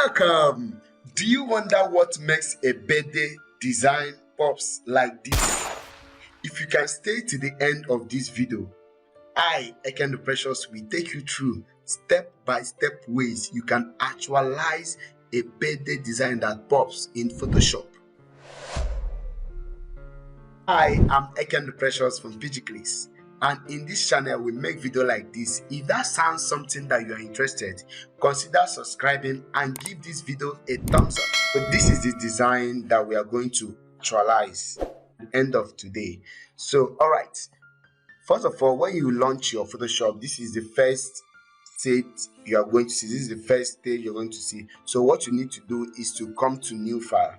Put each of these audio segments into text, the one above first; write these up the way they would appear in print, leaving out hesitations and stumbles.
Welcome! Do you wonder what makes a birthday design pops like this? If you can stay to the end of this video, Eken the Precious, will take you through step by step ways you can actualize a birthday design that pops in Photoshop. I am Eken the Precious from PGClicks, and in this channel we make video like this. If that sounds something that you are interested, consider subscribing and give this video a thumbs up. So this is the design that we are going to actualize at the end of today. So alright, first of all, when you launch your Photoshop, this is the first stage you are going to see. This is the first stage you're going to see. So what you need to do is to come to new file.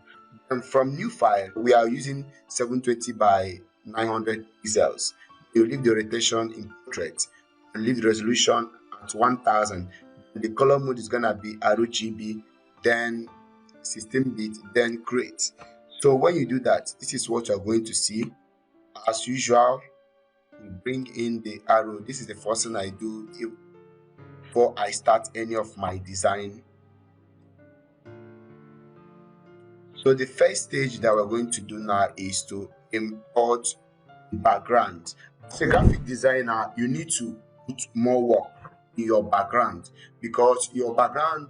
And from new file, we are using 720 by 900 pixels. You leave the rotation in portrait and leave the resolution at 1000. The color mode is gonna be RGB, then 16-bit, then create. So when you do that, this is what you're going to see. As usual, we bring in the arrow. This is the first thing I do before I start any of my design. So the first stage that we're going to do now is to import the background. As a graphic designer, you need to put more work in your background because your background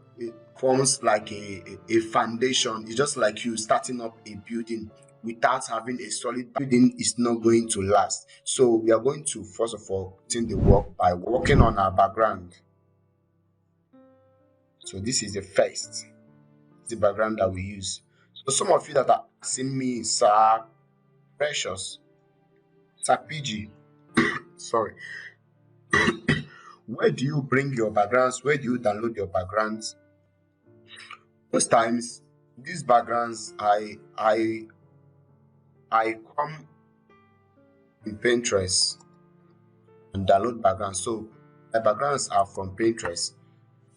forms like a foundation. It's just like you starting up a building. Without having a solid building, is not going to last. So we are going to first of all put in the work by working on our background. So this is the background that we use. So some of you that are asking me, Sir Precious, Sir PG, sorry, where do you bring your backgrounds? Where do you download your backgrounds? Most times, these backgrounds I come in Pinterest and download backgrounds. So my backgrounds are from Pinterest.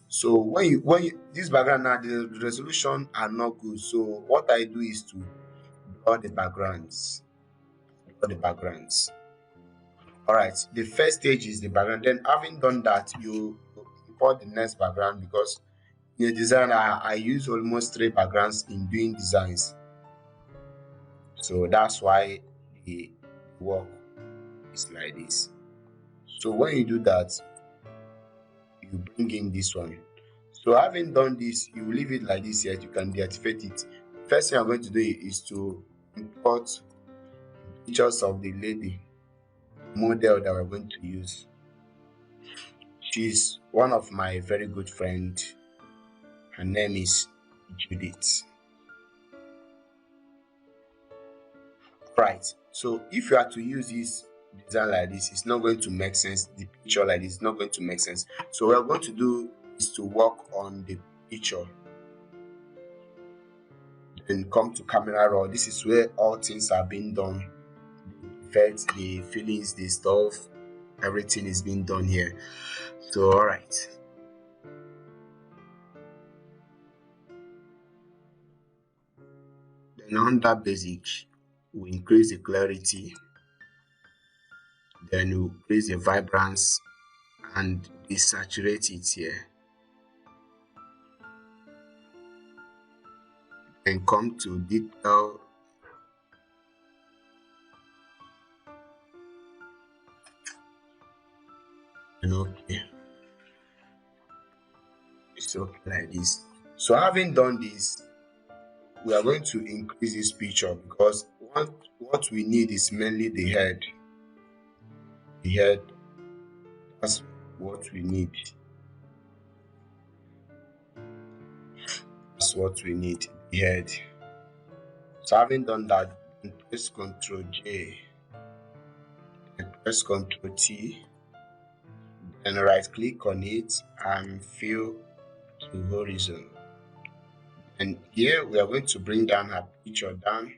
So when you this background now, the resolution are not good. So what I do is to draw the backgrounds. All right. The first stage is the background. Then having done that, you import the next background because in a design I use almost 3 backgrounds in doing designs. So that's why the work is like this. So when you do that, you bring in this one. So having done this, you leave it like this here. You can deactivate it. First thing I'm going to do is to import pictures of the lady model that we're going to use. She's one of my very good friends. Her name is Judith. Right. So if you are to use this design like this, it's not going to make sense. The picture like this is not going to make sense. So what we're going to do is to work on the picture. Then come to camera raw. This is where all things are being done. The effects, the feelings, the stuff, everything is being done here. So alright. Then under basic, we increase the clarity, then we increase the vibrance and desaturate it here. And come to detail. And okay. It's okay like this. So having done this, we are going to increase this picture because what we need is mainly the head. The head, that's what we need. That's what we need, the head. So having done that, press Ctrl J and press Ctrl T, and right click on it and fill to horizon. And here we are going to bring down her picture down.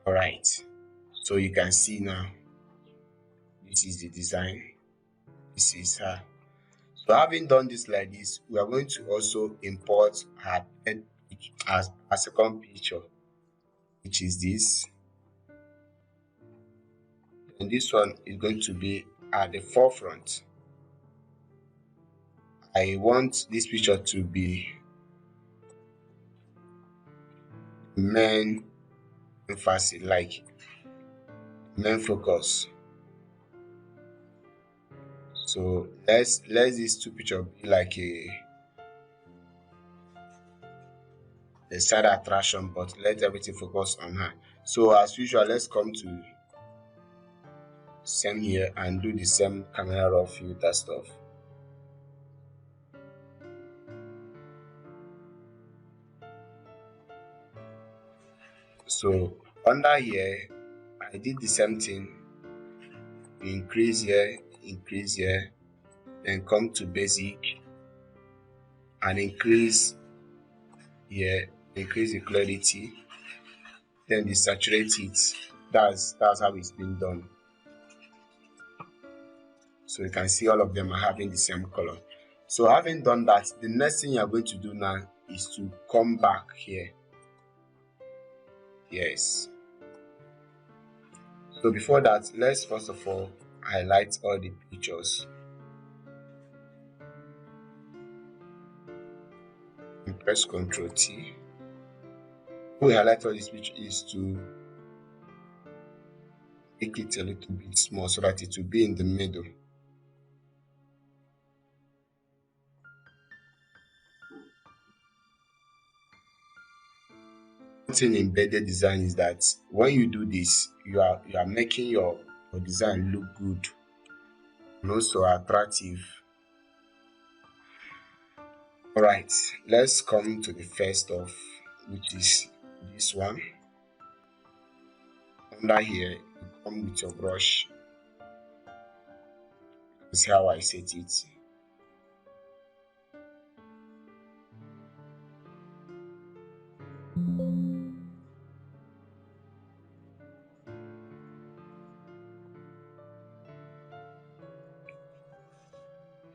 Alright, so you can see now, this is the design, this is her. So having done this like this, we are going to also import her head as a second picture, which is this. and this one is going to be at the forefront. I want this picture to be main emphasis, like main focus. So let's these two picture be like a side attraction, but let everything focus on her. So as usual, let's come to same here and do the same camera raw filter stuff. So under here, I did the same thing. Increase here, then come to basic and increase here, increase the clarity, then desaturate it. That's how it's been done. So you can see all of them are having the same color. So having done that, the next thing you're going to do now is to come back here. Yes. So before that, let's first of all highlight all the pictures and press Ctrl T. We highlight all these pictures is to make it a little bit small so that it will be in the middle. One thing in embedded design is that when you do this, you are making your design look good and also attractive. Alright, let's come to the first of, which is this one. Under here, you come with your brush. See how I set it.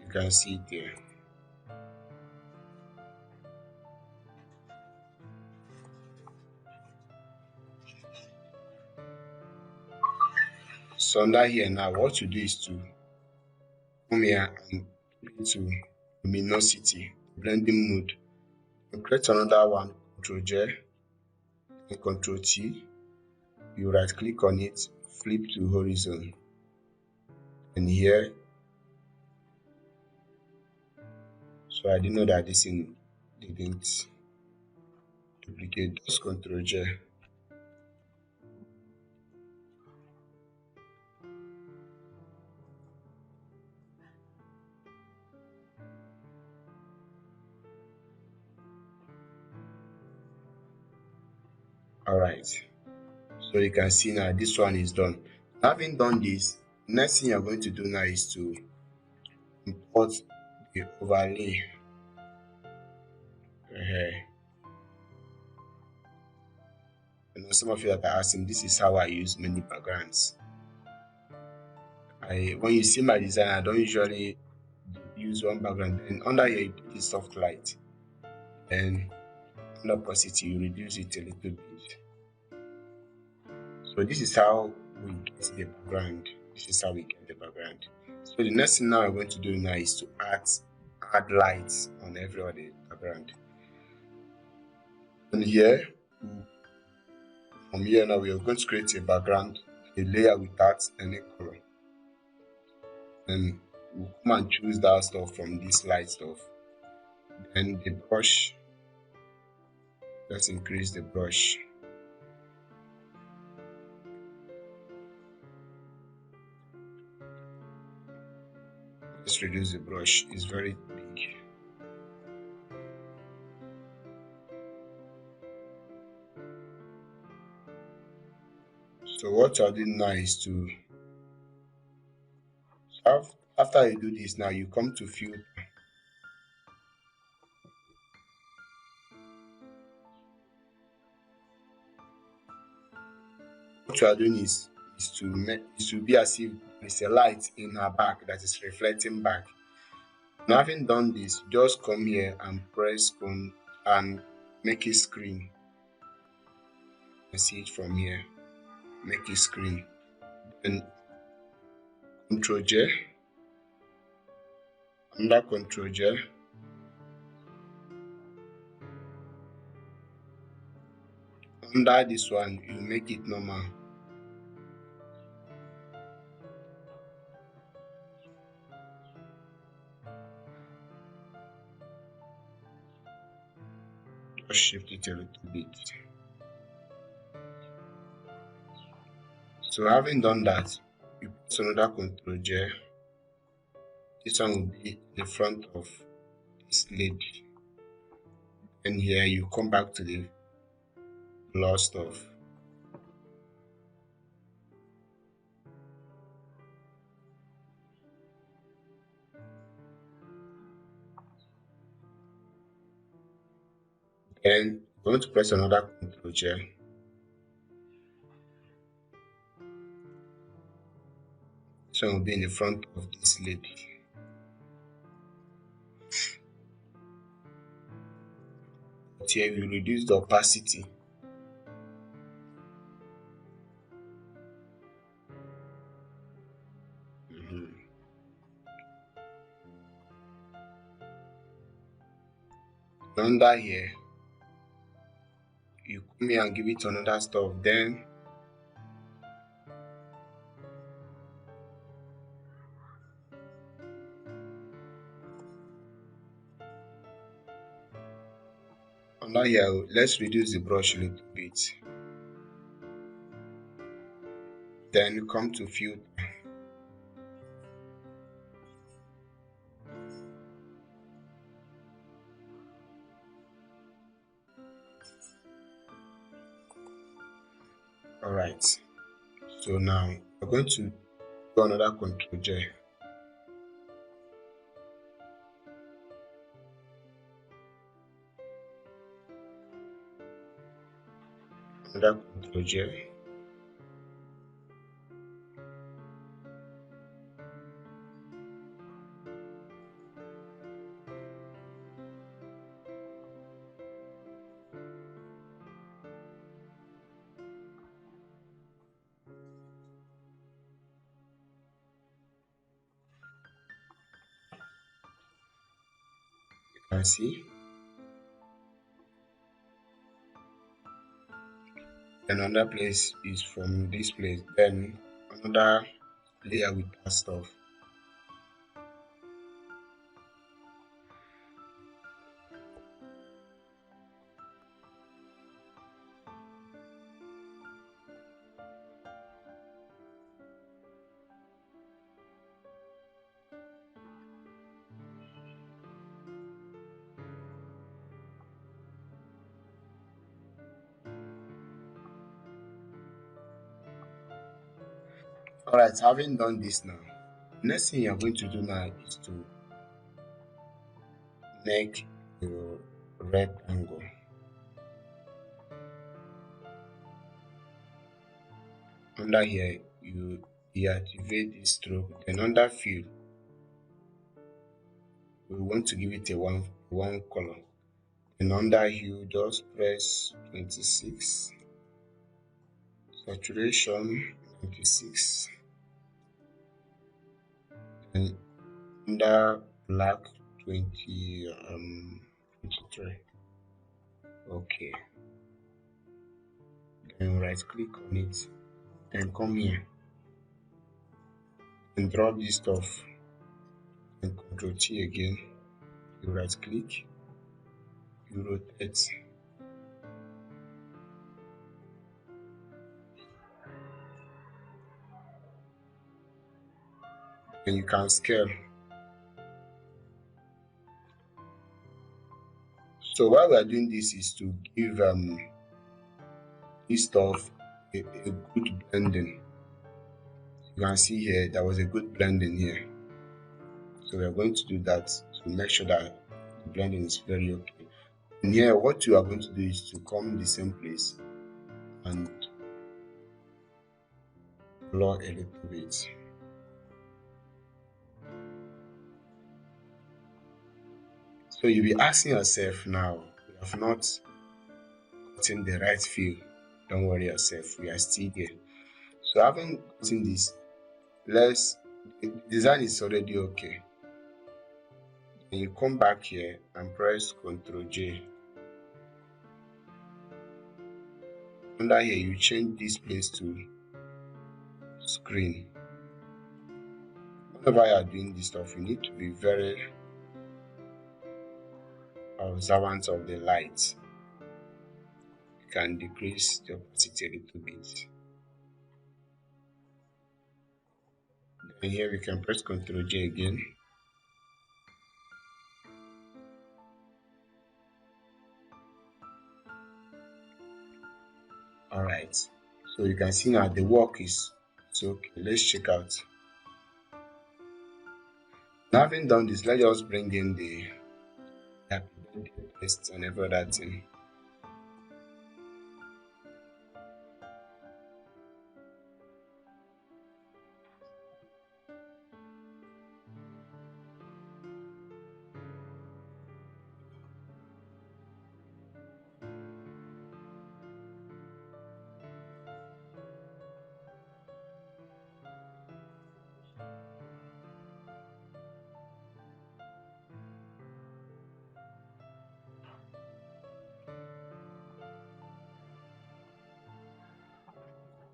You can see it there. So under here now, what you do is to come here and put it to luminosity, blending mode. You create another one, Ctrl J and Ctrl T. You right click on it, flip to horizon. And here, so I didn't know that this thing didn't duplicate. Just Ctrl J. Alright. So you can see now this one is done. Having done this, next thing you're going to do now is to import the overlay. You know, some of you that are asking, this is how I use many backgrounds. When you see my design, I don't usually use one background. And under here, you put the soft light, and under opacity, you reduce it a little bit. So this is how we get the background. This is how we get the background. So the next thing now I'm going to do now is to add lights on every other background. And here, from here now, we are going to create a background, a layer without any color. And we'll come and choose that stuff from this light stuff. Then the brush, let's increase the brush. Let's reduce the brush, it's very big. So what I'll do now is to, after you do this now, you come to filter. What you are doing is to be as if there's a light in her back that is reflecting back. Now having done this, just come here and press on and make it screen. You see it from here. Make it screen. And control J, under control J, under this one you make it normal. Just shift it a little bit. So having done that, you put another control J. This one will be the front of this lid. And here you come back to the blur stuff. Then you're going to press another control J. This one will be in the front of this lid. But here we reduce the opacity. Under here, you come here and give it another stuff. Then under here, let's reduce the brush a little bit. Then you come to filter. Alright, so now we're going to do another control J. Another control J. You can see. Then another place is from this place. Then another layer with that stuff. Alright, having done this now, next thing you're going to do now is to make your rectangle. Under here, you deactivate this stroke. Then under fill, we want to give it a one color. And under hue, just press 26, saturation 96, and under black 23. Okay. Then right click on it. Then come here and drop this stuff. And Ctrl T again. You right click. You rotate. And you can scale. So why we are doing this is to give this stuff a good blending. You can see here there was a good blending here. So we are going to do that to make sure that the blending is very okay. And here what you are going to do is to come the same place and blur a little bit. So you'll be asking yourself now, we have not gotten the right feel. Don't worry yourself, we are still there. So having gotten this, let's The design is already okay. Then you come back here and press Ctrl J. Under here, you change this place to screen. Whenever you are doing this stuff, you need to be very observant of the light. You can decrease the opacity a little bit. Then here we can press Ctrl J again. Alright, so you can see now the work is so okay. Let's check out. Now having done this, let's just bring in the happy birthday text and every other thing.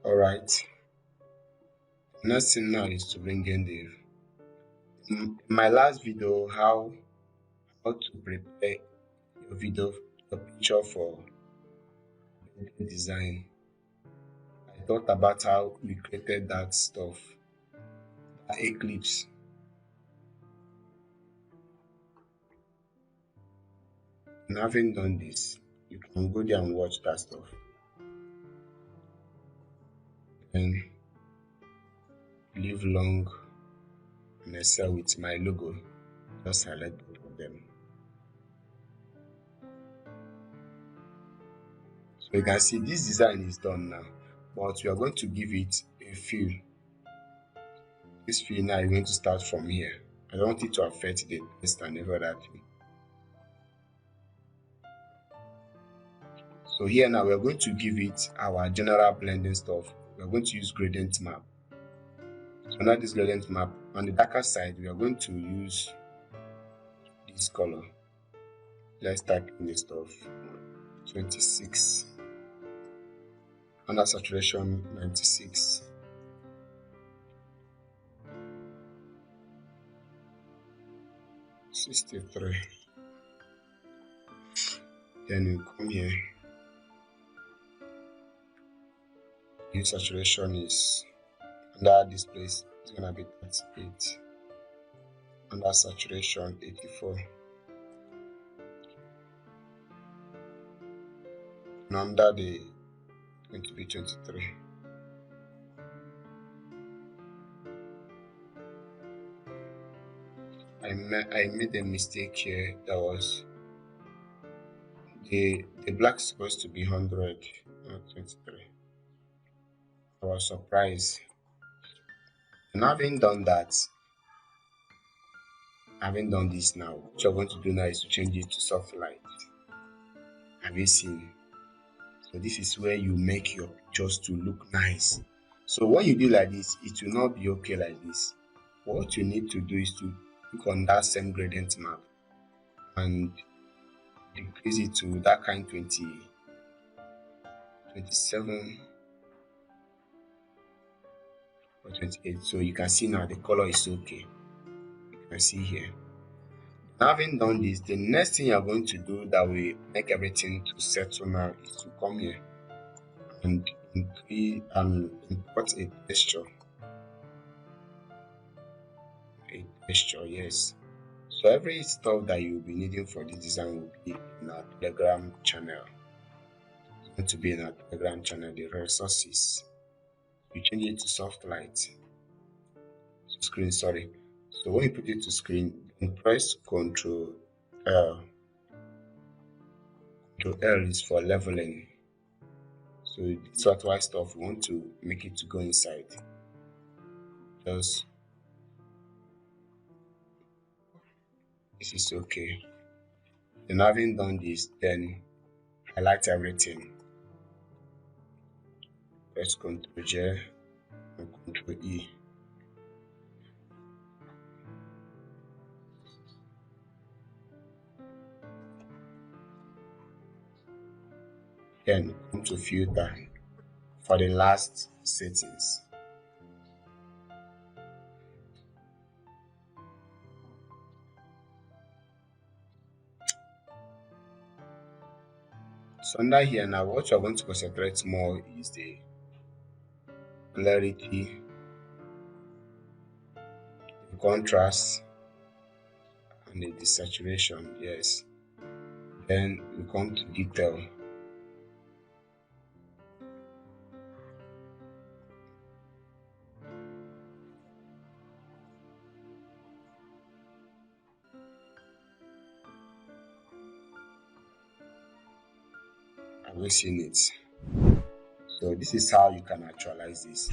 Alright, next thing now is to bring in the in my last video how to prepare your video, your picture for design. I thought about how we created that stuff, that eclipse. And having done this, you can go there and watch that stuff. Then leave long and excel with my logo. Just select both of them. So you can see this design is done now, but we are going to give it a fill. This fill now is going to start from here. I don't want it to affect the text and every other thing. So here now we are going to give it our general blending stuff. We are going to use gradient map. So now this gradient map, on the darker side, we are going to use this color. Let's type in the stuff 26. Under saturation 96. '63. Then we come here. Hue saturation is under this place, it's gonna be 38. Under saturation 84. And under the going to be 23. I made a mistake here. That was the black is supposed to be 100, not 23. I was surprised. And having done this now, what you're going to do now is to change it to soft light. Have you seen? So this is where you make your pictures to look nice. So when you do like this, it will not be okay like this. What you need to do is to click on that same gradient map and decrease it to that kind 27 or 28. So you can see now the color is okay. You can see here. Having done this, the next thing you're going to do that will make everything to settle now is to come here and import a texture. Yes. So every stuff that you'll be needing for this design will be in our Telegram channel. It's going to be in our Telegram channel, the resources. You change it to soft light. Screen, sorry. So when you put it to screen, then press Ctrl L. Ctrl L is for leveling. So this white stuff, we want to make it to go inside. Just this is okay. Then having done this, then highlight everything. Press Ctrl J and Ctrl E. Then come to filter for the last settings. So under here now, what you're going to concentrate more is the clarity, the contrast, and the desaturation. Yes. Then we come to detail. Have we seen it? So this is how you can actualize this.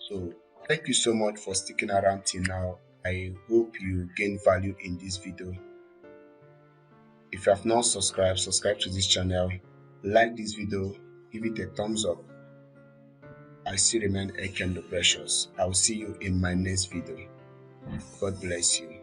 So thank you so much for sticking around till now. I hope you gain value in this video. If you have not subscribed, subscribe to this channel, like this video, give it a thumbs up. I still remain Ekendo Precious. I will see you in my next video. God bless you.